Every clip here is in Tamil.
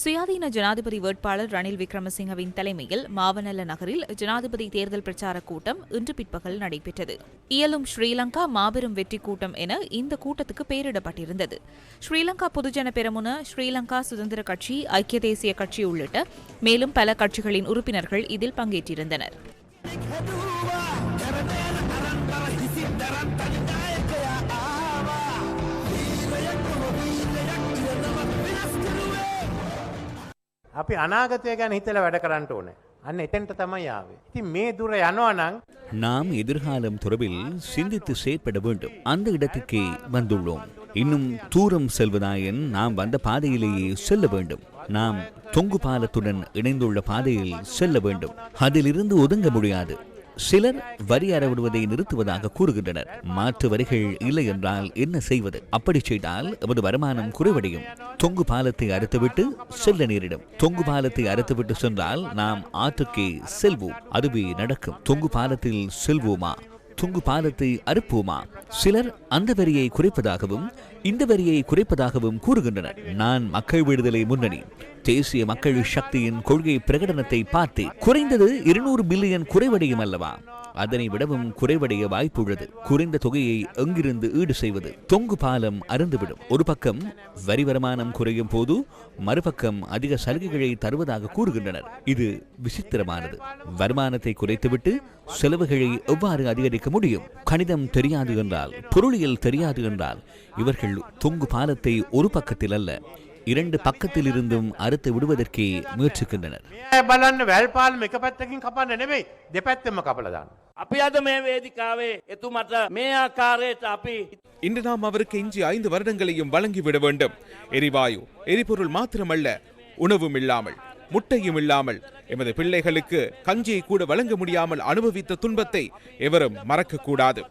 சுயாதீன ஜனாதிபதி வேட்பாளர் ரணில் விக்ரமசிங்கவின் தலைமையில் மாவனல்ல நகரில் ஜனாதிபதி தேர்தல் பிரச்சார கூட்டம் இன்று பிற்பகல் நடைபெற்றது. இயலும் ஸ்ரீலங்கா மாபெரும் வெற்றி கூட்டம் என இந்த கூட்டத்துக்கு பெயரிடப்பட்டிருந்தது. ஸ்ரீலங்கா பொதுஜன பெரமுன, ஸ்ரீலங்கா சுதந்திர கட்சி, ஐக்கிய தேசிய கட்சி உள்ளிட்ட மேலும் பல கட்சிகளின் உறுப்பினர்கள் இதில் பங்கேற்றிருந்தனர். අපි අනාගතය ගැන හිතලා වැඩ කරන්න ඕනේ. අන්න එතෙන්ට තමයි ආවේ. ඉතින් මේ දුර යනවා නම් நாம் எதிர்காலம் தொடர்பில் சிந்தித்து செயற்பட வேண்டும். அந்த இடத்துக்கே வந்துள்ளோம். இன்னும் தூரம் செல்வதாயின் நாம் வந்த பாதையிலேயே செல்ல வேண்டும். நாம் தொங்கு பாலத்துடன் இணைந்துள்ள பாதையில் செல்ல வேண்டும். அதிலிருந்து ஒதுங்க முடியாது. சிலர் வரி அறவிடுவதை நிறுத்துவதாக கூறுகின்றனர். மாற்று வரிகள் இல்லை என்றால் என்ன செய்வது? அப்படி செய்தால் எமது வருமானம் குறைவடையும். தொங்கு பாலத்தை அறுத்துவிட்டு செல்ல நேரிடும். தொங்கு பாலத்தை அறுத்துவிட்டு சென்றால் நாம் ஆற்றுக்கே செல்வோம். அதுவே நடக்கும். தொங்கு பாலத்தில் செல்வோமா, தொங்கு பாலத்தை அறுப்போமா? சிலர் அந்த வரியை குறைப்பதாகவும் இந்த வரியை குறைப்பதாகவும் கூறுகின்றனர். நான் மக்கள் விடுதலை முன்னணி தேசிய மக்கள் சக்தியின் கொள்கை பிரகடனத்தை பார்த்து குறைந்தது 200 பில்லியன் குறைவடையும் அல்லவா? அதனை விடவும் குறைவடைய வாய்ப்புள்ளது. குறைந்த தொகையை எங்கிருந்து ஈடு செய்வது? தொங்கு பாலம் அருந்துவிடும். ஒரு பக்கம் வரி வருமானம் குறையும் போது மறுபக்கம் அதிக சலுகைகளை தருவதாக கூறுகின்றனர். இது விசித்திரமானது. வருமானத்தை குறைத்துவிட்டு செலவுகளை எவ்வாறு அதிகரிக்க முடியும்? கணிதம் தெரியாது என்றால், பொருளியல் தெரியாது என்றால் இவர்கள் தொங்கு பாலத்தை ஒரு பக்கத்தில் அல்ல, 2 பக்கத்தில் இருந்தும் அறுத்து விடுவதற்கே முயற்சிக்கின்றனர். බලන්න වැල්පාලම එක පැත්තකින් කපන්න නෙමෙයි, දෙපැත්තෙම කපලා දාන්න. අපි අද මේ වේදිකාවේ එතුමට මේ ආකාරයට අපි இன்று நாம் அவருக்கு எஞ்சி 5 வருடங்களையும் வழங்கிவிட வேண்டும். எரிவாயு, எரிபொருள் மாத்திரமல்ல, உணவும் இல்லாமல், முட்டையும் இல்லாமல், எமது பிள்ளைகளுக்கு கஞ்சியை கூட வழங்க முடியாமல் அனுபவித்த துன்பத்தை எவரும் மறக்கக்கூடாது.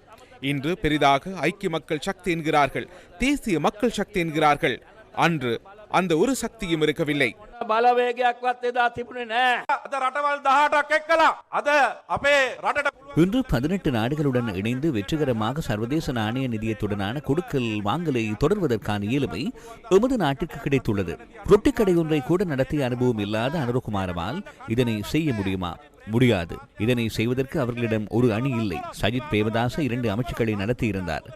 இன்று பெரிதாக ஐக்கிய மக்கள் சக்தி என்கிறார்கள், தேசிய மக்கள் சக்தி என்கிறார்கள். அன்று அந்த ஒரு சக்தியும் இருக்கவில்லை. බලවේගයක්වත් එදා තිබුණේ නැහැ. අද රටවල් 18ක් එක්කලා අද අපේ රටට இன்று 18 நாடுகளுடன் இணைந்து வெற்றிகரமாக சர்வதேச நாணய நிதியத்துடனான கொடுக்கல் வாங்கலை தொடர்வதற்கான இயலுமை எமது நாட்டிற்கு கிடைத்துள்ளது. ரொட்டிக்கடை ஒன்றை கூட நடத்திய அனுபவம் இல்லாத அனுரகுமாரவால் இதனை செய்ய முடியுமா? முடியாது. இதனை செய்வதற்கு அவர்களிடம் ஒரு அணி இல்லை. சஜித் பிரேமதாச 2 அமைச்சுக்களை நடத்தியிருந்தார்.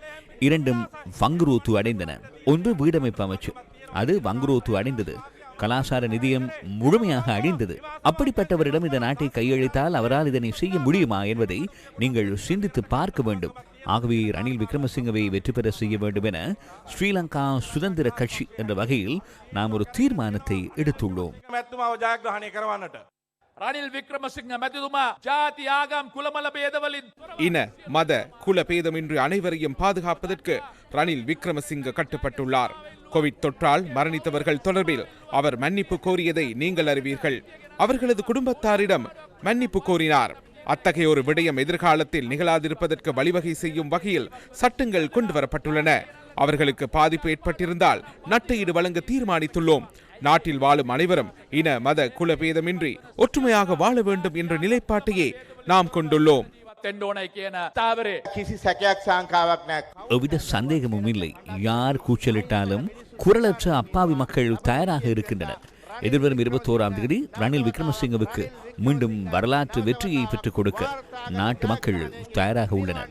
2ம் வங்குரோத்து அடைந்தன. ஒன்று வீடமைப்பு அமைச்சு, அது வங்குரோத்து அடைந்தது. கலாசார நிதியம் முழுமையாக அழிந்தது. அப்படிப்பட்டவரிடம் இந்த நாட்டை கையளித்தால் அவரால் இதனை செய்ய முடியுமா என்பதை நீங்கள் சிந்தித்து பார்க்க வேண்டும். ஆகவே ரணில் விக்ரமசிங்கவை வெற்றி பெற செய்ய வேண்டும் என ஸ்ரீலங்கா சுதந்திர கட்சி என்ற வகையில் நாம் ஒரு தீர்மானத்தை எடுத்துள்ளோம். ரணில் விக்ரமசிங்க மதிதுமா ஜாதி ஆகம் குலமல பேதவலின் இன மத குல பேதமின்றி அனைவரையும் பாதுகாப்பதற்கு ரணில் விக்ரமசிங்க கட்டுப்பட்டுள்ளார். கோவிட் தொற்றால் மரணித்தவர்கள் தொடர்பில் அவர் மன்னிப்பு கோரியதை நீங்கள் அறிவீர்கள். அவர்களது குடும்பத்தாரிடம் மன்னிப்பு கோரினார். அத்தகைய ஒரு விடயம் எதிர்காலத்தில் நிகழாதிருப்பதற்கு வழிவகை செய்யும் வகையில் சட்டங்கள் கொண்டுவரப்பட்டுள்ளன. அவர்களுக்கு பாதிப்பு ஏற்பட்டிருந்தால் நட்டஈடு வழங்க தீர்மானித்துள்ளோம். நாட்டில் வாழும் அனைவரும் இன மத குலபேதமின்றி ஒற்றுமையாக வாழ வேண்டும் என்ற நிலைப்பாட்டையே நாம் கொண்டுள்ளோம். எவ்வித சந்தேகமும் இல்லை. யார் கூச்சலிட்டாலும் குரலற்ற அப்பாவி மக்கள் தயாராக இருக்கின்றனர். எதிர்வரும் 21ஆம் தேதி ரணில் விக்ரமசிங்கவுக்கு மீண்டும் வரலாற்று வெற்றியை பெற்றுக் கொடுக்க நாட்டு மக்கள் தயாராக உள்ளனர்.